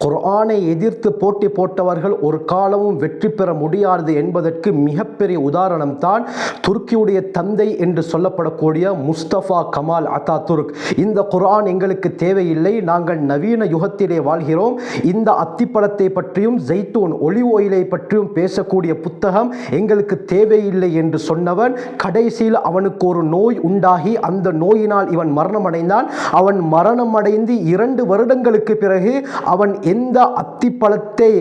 குர்ஆனை எதிர்த்து போட்டி போட்டவர்கள் ஒரு காலமும் வெற்றி பெற முடியாது என்பதற்கு மிகப்பெரிய உதாரணம் தான் துருக்கியுடைய தந்தை என்று சொல்லப்படக்கூடிய முஸ்தபா கமால் அத்தாதுர்க். இந்த குர்ஆன் எங்களுக்கு தேவையில்லை, நாங்கள் நவீன யுகத்திலே வாழ்கிறோம், இந்த அத்திப்பழத்தை பற்றியும் ஜெய்தூன் ஒலிவ் ஆயிலை பற்றியும் பேசக்கூடிய புத்தகம் எங்களுக்கு தேவையில்லை என்று சொன்னவன் கடைசியில் அவனுக்கு ஒரு நோய் உண்டாகி அந்த நோயினால் இவன் மரணமடைந்தான். அவன் மரணமடைந்து 2 வருடங்களுக்கு பிறகு அவன் எந்த அத்திப்பழத்தை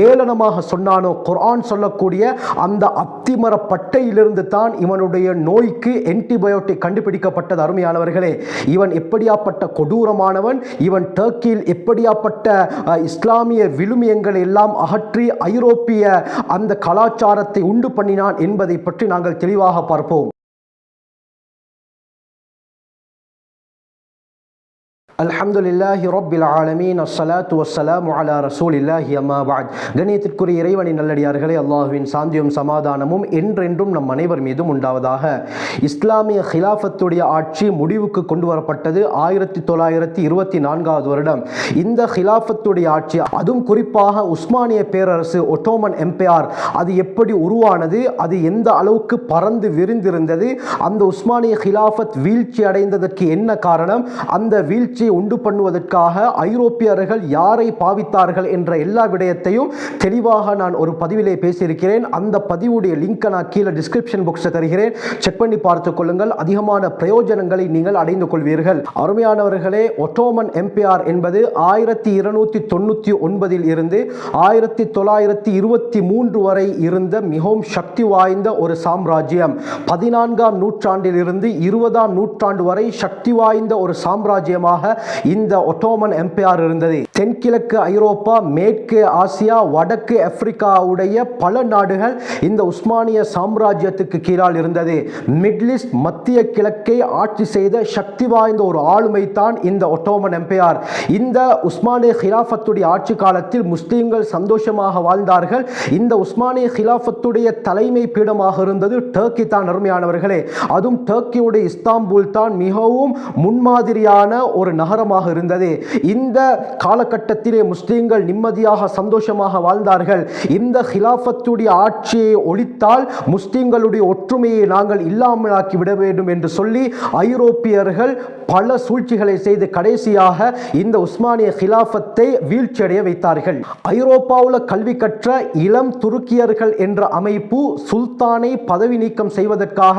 ஏளனமாக சொன்னானோ, குர்ஆன் சொல்லக்கூடிய அந்த அத்திமர பட்டையிலிருந்து தான் இவனுடைய நோய்க்கு ஆன்டிபயோட்டிக் கண்டுபிடிக்கப்பட்டது. அருமையானவர்களே, இவன் எப்படியாப்பட்ட கொடூரமானவன், இவன் டர்க்கியில் எப்படியாப்பட்ட இஸ்லாமிய விழுமியங்களை எல்லாம் அகற்றி ஐரோப்பிய அந்த கலாச்சாரத்தை உண்டு பண்ணினான் என்பதை பற்றி நாங்கள் தெளிவாக பார்ப்போம். அல்ஹம்துலில்லாஹி ரப்பில் ஆலமீன், அஸ்ஸலாத்து வஸ்ஸலாமு அலா ரசூலில்லாஹி அம்மா பஅத். கண்ணியத்திற்குரிய இறைவனின் நல்லடியார்களே, அல்லாஹ்வின் சாந்தியும் சமாதானமும் என்றென்றும் நம் அனைவர் மீதும் உண்டாவதாக. இஸ்லாமிய ஹிலாஃபத்துடைய ஆட்சி முடிவுக்கு கொண்டு வரப்பட்டது 1924 வருடம். இந்த ஹிலாஃபத்துடைய ஆட்சி, அதுவும் குறிப்பாக உஸ்மானிய பேரரசு, ஒட்டோமன் எம்பையர், அது எப்படி உருவானது, அது எந்த அளவுக்கு பறந்து விரிந்திருந்தது, அந்த உஸ்மானிய ஹிலாஃபத் வீழ்ச்சி அடைந்ததற்கு என்ன காரணம், அந்த வீழ்ச்சி உண்டு பண்ணுவதற்காக ஐரோப்பியர்கள் யாரை பாவித்தார்கள் என்ற எல்லா விடயத்தையும் தெளிவாக நான் ஒரு பதிவிலே பேசியிருக்கிறேன். அந்த பதிவுடைய லிங்கை நான் கீழே டிஸ்கிரிப்ஷன் பாக்ஸில் தருகிறேன், செக் பண்ணி பார்த்துக் கொள்ளுங்கள். அதிகமான பிரயோஜனங்களை நீங்கள் அடைந்து கொள்வீர்கள். அருமையானவர்களே, ஒட்டோமன் எம்பையர் என்பது 1299 இருந்து 1923 வரை இருந்த மிகவும் சக்தி வாய்ந்த ஒரு சாம்ராஜ்யம். 14ஆம் நூற்றாண்டில் இருந்து 20ஆம் நூற்றாண்டு வரை சக்தி வாய்ந்த ஒரு சாம்ராஜ்யமாக இந்த ஒட்டோமன் எம்பையர் இருந்தது. தென்கிழக்கு ஐரோப்பா, மேற்கு ஆசியா, வடக்கு ஆப்பிரிக்காவுடைய பல நாடுகள் இந்த உஸ்மானிய சாம்ராஜ்யத்துக்கு கீழால் இருந்தது. மிடில் ஈஸ்ட், மத்திய கிழக்கை ஆட்சி செய்த சக்தி வாய்ந்த ஒரு ஆளுமை தான் இந்த ஒட்டோமன் எம்பையர். இந்த உஸ்மானிய ஹிலாஃபத்துடைய ஆட்சி காலத்தில் முஸ்லிம்கள் சந்தோஷமாக வாழ்ந்தார்கள். இந்த உஸ்மானிய ஹிலாஃபத்துடைய தலைமை பீடமாக இருந்தது டர்க்கி தான். அருமையானவர்களே, அதுவும் டர்க்கியுடைய இஸ்தாம்பூல் தான் மிகவும் முன்மாதிரியான ஒரு நகரமாக இருந்தது. இந்த காலகட்டத்திலே முஸ்லிம்கள் நிம்மதியாக சந்தோஷமாக வாழ்ந்தார்கள். இந்த ஹிலாஃபத்துடைய ஆட்சியை ஒழித்தால் முஸ்லிம்களுடைய ஒற்றுமையை நாங்கள் இல்லாமலாக்கி விட வேண்டும் என்று சொல்லி ஐரோப்பியர்கள் பல சூழ்ச்சிகளை செய்து கடைசியாக இந்த உஸ்மானிய ஹிலாஃபத்தை வீழ்ச்சியடைய வைத்தார்கள். ஐரோப்பாவில் கல்வி கற்ற இளம் துருக்கியர்கள் என்ற அமைப்பு சுல்தானை பதவி நீக்கம் செய்வதற்காக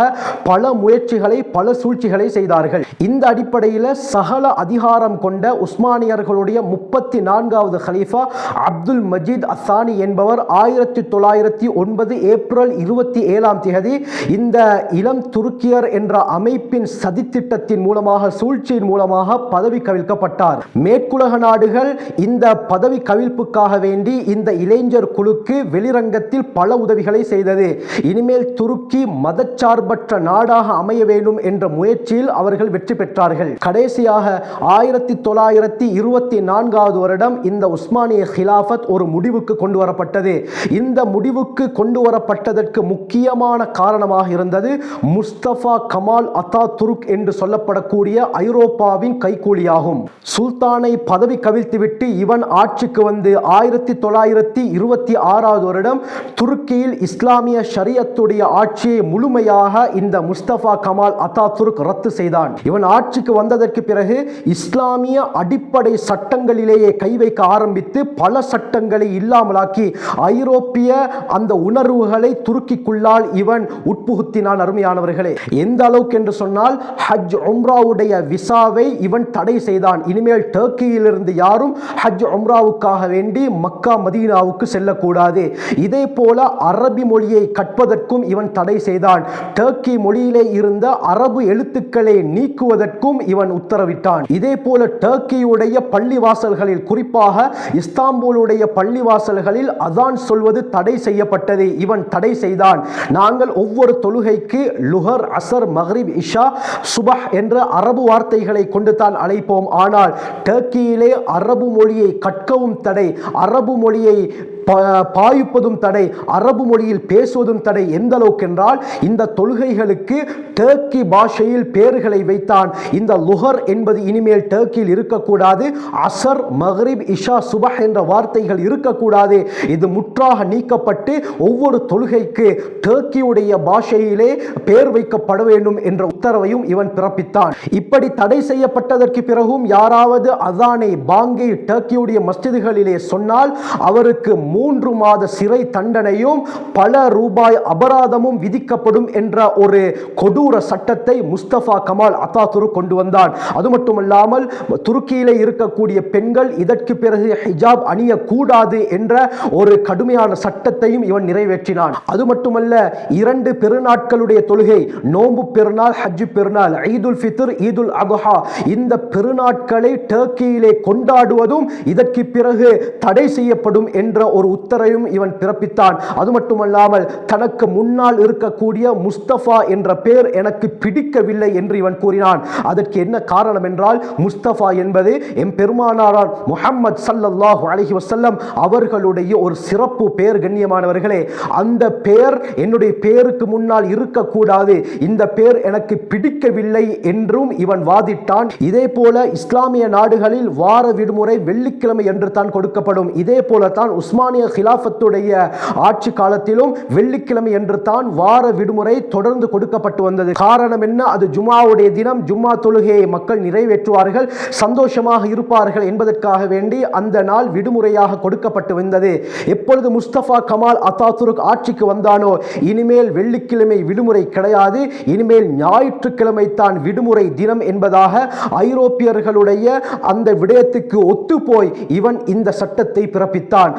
பல முயற்சிகளை, பல சூழ்ச்சிகளை செய்தார்கள். இந்த அடிப்படையில் சகல அதிகாரம் கொண்ட உஸ்மானியர்களுடைய 34வது ஹலீஃபா அப்துல் மஜீத் அத்தானி என்பவர் 1909 ஏப்ரல் 27ஆம் தேதி இந்த இளம் துருக்கியர் என்ற அமைப்பின் சதித்திட்டத்தின் மூலமாக, சூழ்ச்சியின் மூலமாக பதவி கவிழ்க்கப்பட்டார். மேற்குலக நாடுகள் இந்த பதவி கவிழ்ப்புக்காக வேண்டி இந்த இளைஞர் குழுக்கு வெளிரங்கத்தில் பல உதவிகளை செய்தது. இனிமேல் துருக்கி மதச்சார்பற்ற நாடாக அமைய வேண்டும் என்ற முயற்சியில் அவர்கள் வெற்றி பெற்றார்கள். கடைசியாக 1924 வருடம் இந்த உஸ்மானிய ஹிலாஃபத் ஒரு முடிவுக்கு கொண்டு வரப்பட்டது. இந்த முடிவுக்கு கொண்டு வரப்பட்டதற்கு முக்கியமான காரணமாக இருந்தது முஸ்தபா கமால் அத்தாதுர்க் என்று சொல்லப்படக்கூடிய ஐரோப்பாவின் கைக்கூலியாகும். சுல்தானை பதவி கவிழ்த்துவிட்டு இவன் ஆட்சிக்கு வந்து 1926 வருடம் துருக்கியில் இஸ்லாமிய ஷரியத்துடைய ஆட்சியை முழுமையாக இந்த முஸ்தபா கமால் அத்தாதுர்க் ரத்து செய்தான். இவன் ஆட்சிக்கு வந்ததற்கு பிறகு இஸ்லாமிய அடிப்படை சட்டங்களிலேயே கை வைக்க ஆரம்பித்து பல சட்டங்களை இல்லாமலாக்கி ஐரோப்பிய அந்த உணர்வுகளை துருக்கிக்குள்ளால் இவன் உட்புகுத்தினான். அருமையானவர்களே, எந்த அளவுக்கு என்று சொன்னால் ஹஜ் உம்ராவுடைய விசாவை இவன் தடை செய்தான். இனிமேல் டர்க்கியிலிருந்து யாரும் ஹஜ் உம்ராவுக்காக வேண்டி மக்கா மதீனாவுக்கு செல்லக்கூடாது. இதே போல அரபி மொழியை கற்பதற்கும் இவன் தடை செய்தான். டர்க்கி மொழியிலே இருந்த அரபு எழுத்துக்களை நீக்குவதற்கும் இவன் உத்தரவிட்டான். இதே போல டர்க்கியுடைய பள்ளிவாசல்களில், குறிப்பாக இஸ்தாம்பூலுடைய பள்ளிவாசல்களில் அதான் சொல்வது தடை செய்யப்பட்டது. இவன் தடை செய்தான். நாங்கள் ஒவ்வொரு தொழுகைக்கு லுஹர், அசர், மக்ரிப், இஷா, சுபஹ் என்ற அரபு வார்த்தைகளை கொண்டு தான் அழைப்போம். ஆனால் டர்க்கியிலே அரபு மொழியை கற்கவும் தடை, அரபு மொழியை பாய்ப்பதும் தடை, அரபு மொழியில் பேசுவதும் தடை. எந்த அளவுக்கு என்றால் இந்த தொழுகைகளுக்கு டர்க்கி பாஷையில் பெயர்களை வைத்தான். இந்த லுஹர் என்பது இனிமேல் டர்க்கியில் இருக்கக்கூடாது, அசர், மக்ரிப், இஷா, சுபஹ் என்ற வார்த்தைகள் இருக்கக்கூடாது. இது முற்றாக நீக்கப்பட்டு ஒவ்வொரு தொழுகைக்கு டர்க்கியுடைய பாஷையிலே பெயர் வைக்கப்பட வேண்டும் என்ற உத்தரவையும் இவன் பிறப்பித்தான். இப்படி தடை செய்யப்பட்டதற்கு பிறகும் யாராவது அதானை, பாங்கை டர்க்கியுடைய மஸ்ஜிதுகளிலே சொன்னால் அவருக்கு 3 மாத சிறை தண்டனையும் பல ரூபாய் அபராதமும் விதிக்கப்படும் என்ற ஒரு கொடூர சட்டத்தை முஸ்தபா கமால் அத்தாதுர்க் கொண்டு வந்தான். அது மட்டுமல்லாமல் துருக்கியிலே இருக்கக்கூடிய பெண்கள் இதற்கு பிறகு ஹிஜாப் அணியக்கூடாது என்ற ஒரு கடுமையான சட்டத்தையும் இவன் நிறைவேற்றினான். அது மட்டுமல்ல, 2 பெருநாட்களுடைய தொழுகை, நோன்பு பெருநாள், ஹஜ் பெருநாள், ஈதுல் ஃபித்ர், ஈதுல் அத்ஹா, இந்த பெருநாட்களை டர்க்கியிலே கொண்டாடுவதும் இதற்கு பிறகு தடை செய்யப்படும் என்ற ஒரு உத்தரவையும் இவன் பிறப்பித்தான். அது மட்டுமல்லாமல் தனக்கு முன்னால் இருக்கக்கூடிய முஸ்தபா என்ற பெயர் எனக்கு பிடிக்கவில்லை என்று இவன் கூறினான். அதற்கு என்ன காரணம் என்றால், முஸ்தபா என்பது எம் பெருமானார் முஹம்மது ஸல்லல்லாஹு அலைஹி வஸல்லம் அவர்களுடைய ஒரு சிறப்பு பெயர். கண்ணியமானவர்களே, அந்த பெயர் என்னுடைய பெயருக்கு முன்னால் இருக்கக்கூடாது, இந்த பெயர் எனக்கு பிடிக்கவில்லை என்றும் இவன் வாதிட்டான். இதே போல இஸ்லாமிய நாடுகளில் வார விடுமுறை வெள்ளிக்கிழமை என்று தான் கொடுக்கப்படும். இதே போல தான் உஸ்மானிய கிலாஃபத்துடைய ஆட்சி காலத்திலும் வெள்ளிக்கிழமை என்று தான் வார விடுமுறை தொடர்ந்து கொடுக்கப்பட்டு வந்தது. காரணம் என்ன? அது ஜும்ஆவுடைய தினம், ஜும்ஆ தொழுகையை மக்கள் நிறைவேற்றுவார்கள், சந்தோஷமாக இருப்பார்கள் என்பதற்காக வேண்டி அந்த நாள் விடுமுறையாக கொடுக்கப்பட்டு வந்தது. எப்பொழுது முஸ்தபா கமால் அத்தாதுர்க் ஆட்சிக்கு வந்தானோ, இனிமேல் வெள்ளிக்கிழமை விடுமுறை கிடையாது, இனிமேல் ஞாயிற்றுக்கிழமை தான் விடுமுறை தினம் என்பதாக ஐரோப்பியர்களுடைய அந்த விடயத்துக்கு ஒத்துப்போய் இவன் இந்த சட்டத்தை பிறப்பித்தான்.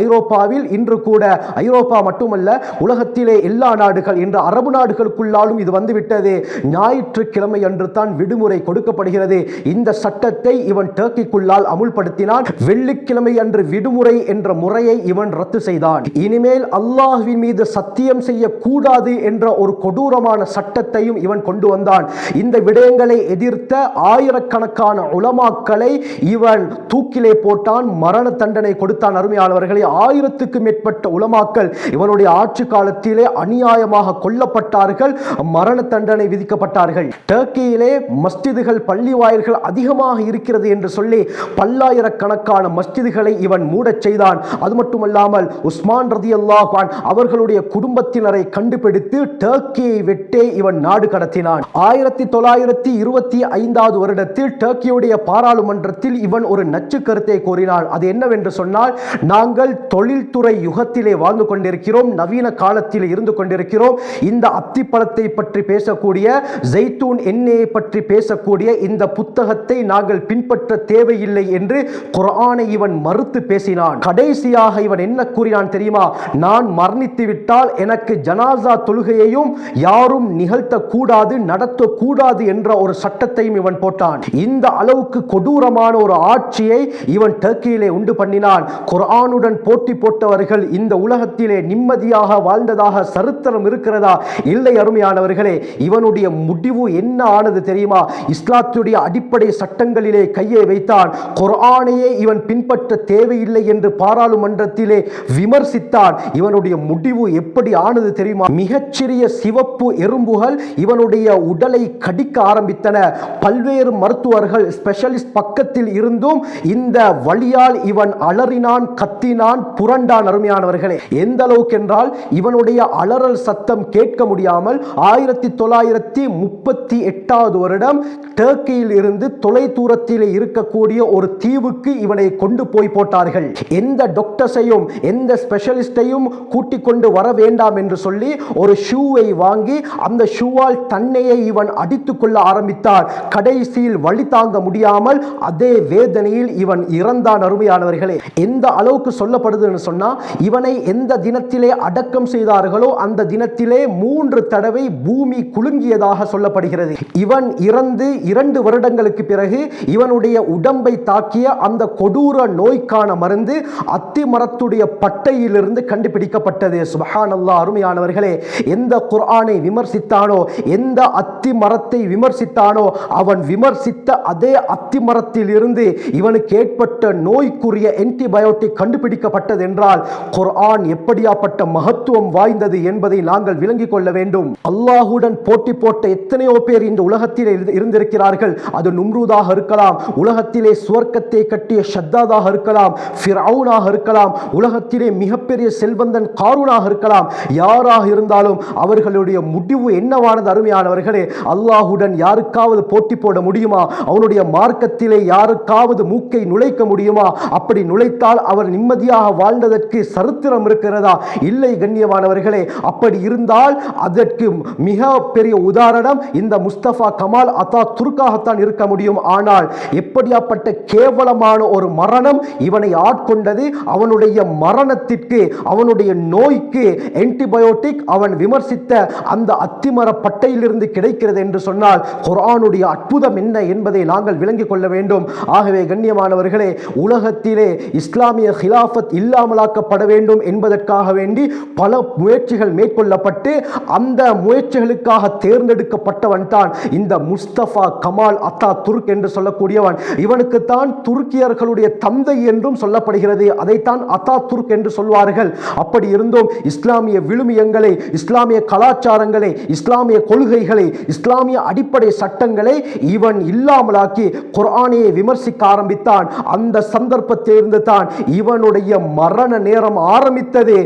ஐரோப்பாவில் இன்று கூட, ஐரோப்பா மட்டுமல்ல உலகத்திலே எல்லா நாடுகள், இன்று அரபு நாடுகளுக்குள்ளாலும் இது வந்துவிட்டது. ஞாயிற்றுக்கிழமை அன்று தான் விடுமுறை கொடுக்கப்படுகிறது. இந்த சட்டத்தை இவன் டர்க்கிக்குள்ளால் அமுல்படுத்தினான். வெள்ளிக்கிழமை அன்று விடுமுறை என்ற முறையை இவன் ரத்து செய்தான். இனிமேல் அல்லாஹ்வின் மீது சத்தியம் செய்யக்கூடாது என்ற ஒரு கொடூரமான சட்டத்தையும் இவன் கொண்டு வந்தான். இந்த விடயங்களை எதிர்த்த ஆயிரக்கணக்கான உலமாக்களை இவன் தூக்கிலே போட்டான், மரண தண்டனை கொடுத்தான். அருமையானவர்களே, 1000க்கு மேற்பட்ட உலமாக்கள் இவனுடைய ஆட்சி காலத்திலே அநியாயமாக கொல்லப்பட்டார்கள், மரண தண்டனை விதிக்கப்பட்டார்கள். டர்க்கியிலே மஸ்ஜிதுகள், பள்ளி வாயில்கள் அதிகமாக இருக்கிறது என்று சொல்லி பல்லாயிரக்கணக்கான மஸ்ஜிதுகளை இவன் மூடச் செய்தான். அது மட்டுமல்லாமல் உஸ்மான் ரலியல்லாஹு அன்ஹு அவர்களுடைய குடும்பத்தினரை கண்டுபிடித்து டர்க்கியை விட்டே இவன் நாடு கடத்தினான். 1925 வருடத்தில் டர்க்கியுடைய பாராளுமன்றத்தில் இவன் ஒரு நச்சு கருத்தை கூறினான். அது என்னவென்று சொன்னால், நாங்கள் தொழில்துறை யுகத்திலே வாழ்ந்து கொண்டிருக்கிறோம், நவீன காலத்தில் இருந்து கொண்டிருக்கிறோம். இந்த அத்திப்பழத்தை பற்றி பேசக்கூடிய, ஜெய்தூன் எண்ணெயை பற்றி பேசக்கூடிய இந்த புத்தகத்தை நாங்கள் பின்பற்ற தேவையில்லை என்று குர்ஆனை இவன் மறுத்து பேசினான். கடைசியாக இவன் என்ன கூறினான் தெரியுமா? நான் மரணித்து விட்டால் எனக்கு ஜனாசா தொழுகையையும் யாரும் நிகழ்த்தக்கூடாது, நடத்தக்கூடாது என்ற ஒரு சட்டத்தையும் இவன் போட்டான். இந்த அளவுக்கு கொடூரமான ஒரு ஆட்சியை இவன் டர்க்கியிலே உண்டு பண்ணினான். குர்ஆனுடன் போட்டி போட்டவர்கள் இந்த உலகத்திலே நிம்மதியாக வாழ்ந்ததாக சரித்திரம் இருக்கிறதா? இல்லை அருமையானவர்களே. இவனுடைய முடிவு என்ன ஆனது தெரியுமா? இஸ்லாத்துடைய அடிப்படை சட்டங்களிலே கையை வைத்தான். குர்ஆனையே இவன் பின்பற்ற தேவையில்லை என்று பாராளுமன்றத்திலே விமர்சித்தான். இவனுடைய முடிவு எப்படி ஆனது தெரியுமா? மிகச்சிறிய சிவப்பு எறும்புகள் இவனுடைய உடலை கடிக்க ஆரம்பித்தன. பல்வேறு மருத்துவர்கள், ஸ்பெஷலிஸ்ட் பக்கத்தில் இருந்தும் இந்த வலியால் இவன் அலறினான், கத்தினான், புரண்டான். அருமையானவர்களே, எந்த அளவுக்கு என்றால் இவனுடைய அலறல் சத்தம் கேட்க முடியாமல் 1938 வருடம் டர்க்கியில் இருந்து தொலை தூரத்தில் இருக்கக்கூடிய ஒரு தீவுக்கு இவனை கொண்டு போய் போட்டார்கள். எந்த டாக்டர்ஸையும் எந்த ஸ்பெஷலிஸ்டையும் கூட்டிக் கொண்டு வர வேண்டாம் என்று சொல்லி ஒரு ஷூவை வாங்கி அந்த ஷூவால் தன்னையே இவன் அடித்துக் கொள்ள ஆரம்பித்தார். கடைசியில் வலி தாங்க முடியாமல் அதே வேதனையில் இவன் இறந்தான். அருமையானவர்களே, எந்த அளவுக்கு சொல்லப்படுதுன்னு சொன்னா, இவனை எந்த தினத்திலே அடக்கம் செய்தார்களோ அந்த தினத்திலே 3 தடவை பூமி குலுங்கியதாக சொல்லப்படுகிறது. இவன் இறந்து 2 வருடங்களுக்கு பிறகு இவனுடைய உடம்பை தாக்கிய அந்த கொடூர நோய்க்கான மருந்து அத்தி மரத்துடைய பட்டையிலிருந்து கண்டுபிடிக்கப்பட்டது. சுப்ஹானல்லாஹ். அருமையானவர்களே, எந்த குர்ஆனை விமர்சித்தானோ, எந்த அத்தி மரத்தை விமர்சித்தானோ, அவன் விமர்சித்த அதே அத்தி மரத்தில் இருந்து இவனுக்கு ஏற்பட்ட நோய்க்குரிய ஆன்டிபயோட்டிக் கண்டுபிடிக்கப்பட்டது என்றால் குர்ஆன் எப்படியாப்பட்ட மகத்துவம் வாய்ந்தது என்பதை நாங்கள் விளங்கிக் கொள்ள வேண்டும். அல்லாஹுடன் போட்டி போட்ட எத்தனையோ பேர் இந்த உலகத்திலே இருந்திருக்கிறார்கள். அது நும்ரூதாக இருக்கலாம், உலகத்திலே சுவர்க்கத்தை கட்டிய ஷத்தாதாக இருக்கலாம், ஃபிரௌனாக இருக்கலாம், உலகத்திலே மிகப்பெரிய செல்வந்தன் காரூனாக இருக்கலாம். யாராக இருந்தாலும் அவர்களுடைய முடிவு என்னவானது? அருமையானவர்களே, அல்லாஹுடன் யாருக்காவது போட்டி போட முடியுமா? அவனுடைய மார்க்கத்திலே யாருக்காவது மூக்கை நுழைக்க முடியுமா? அப்படி நுழைத்தால் அவர் நிம்மதியாக வாழ்ந்ததற்கு சரித்திரம் இருக்கிறதா? இல்லை கண்ணியமானவர்களே. அப்படி இருந்தால் அதற்கு மிக பெரிய உதாரணம் இந்த முஸ்தபா கமால் அத்தா துர்க்காகத்தான் இருக்க முடியும். ஆனால் எப்படியாப்பட்ட கேவலமான ஒரு மரணம் இவனை ஆட்கொண்டது. அவனுடைய மரணத்திற்கு, அவனுடைய நோய்க்கு ஆன்டிபயோட்டிக் அவன் விமர்சித்த அந்த அத்திமர பட்டையிலிருந்து கிடைக்கிறது என்று சொன்னால் குர்ஆனுடைய அற்புதம் என்ன என்பதை நாங்கள் விளங்கிக் கொள்ள வேண்டும். ஆகவே கண்ணியமானவர்களே, உலகத்திலே இஸ்லாமிய ஹிலாஃபத் இல்லாமலாக்கப்பட வேண்டும் என்பதற்காக வேண்டி பல முயற்சிகள் மேற்கொள்ளப்பட்டு அந்த முயற்சிகளுக்காக தேர்ந்தெடுக்கப்பட்டவன் தான் இந்த முஸ்தபா கமால் அத்தா துர்க் என்று சொல்லக்கூடியவன். இவனுக்கு தான் துருக்கியர்களுடைய தந்தை என்றும் சொல்லப்படுகிறது. அதைத்தான் அத்தா துர்க் என்று சொல்வார்கள். அப்படி இருந்தும் இஸ்லாமிய விழுமியங்களை, இஸ்லாமிய கலாச்சாரங்களை, இஸ்லாமிய கொள்கைகளை, இஸ்லாமிய அடிப்படை சட்டங்களை இவன் இல்லாமலாக்கி குர்ஆனை விமர்சிக்க ஆரம்பித்தான். அந்த சந்தர்ப்பத்திலிருந்து தான் இவனுடைய மரண நேரம் ஆரம்பித்தது.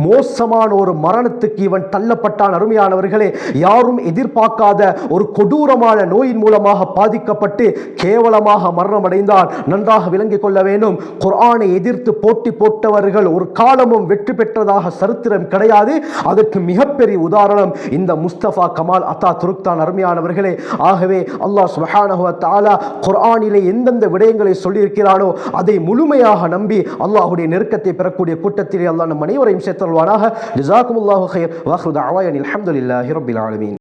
மோசமான ஒரு மரணத்துக்கு இவன் தள்ளப்பட்டான். அருமையானவர்களே, யாரும் எதிர்பார்க்காத ஒரு கொடூரமான நோயின் மூலமாக பாதிக்கப்பட்டு கேவலமாக மரணம் அடைந்தான். நன்றாக விளங்கிக் கொள்ள வேண்டும். குர்ஆனை எதிர்த்து போட்டி போட்டவர்கள் ஒரு காலமும் வெற்றி பெற்றதாக சரித்திரம் கிடையாது. அதற்கு மிகப்பெரிய உதாரணம் இந்த முஸ்தபா கமால் அத்தா துர்க் தான். அருமையானவர்களே, ஆகவே அல்லாஹ் சுப்ஹானஹு வ தஆலா குர்ஆனிலே எந்தெந்த விடயங்களை சொல்லியிருக்கிறானோ அதை முழுமையாக நம்பி அல்லாஹ்வுடைய நெருக்கத்தை பெறக்கூடிய கூட்டத்திலே அல்லாஹ் நம் அனைவரையும் சேர்த்தருள்வானாக. ஜஸாக்குமுல்லாஹு கைர். வ ஆகிரு தஅவானா அல்ஹம்துலில்லாஹி ரப்பில் ஆலமீன்.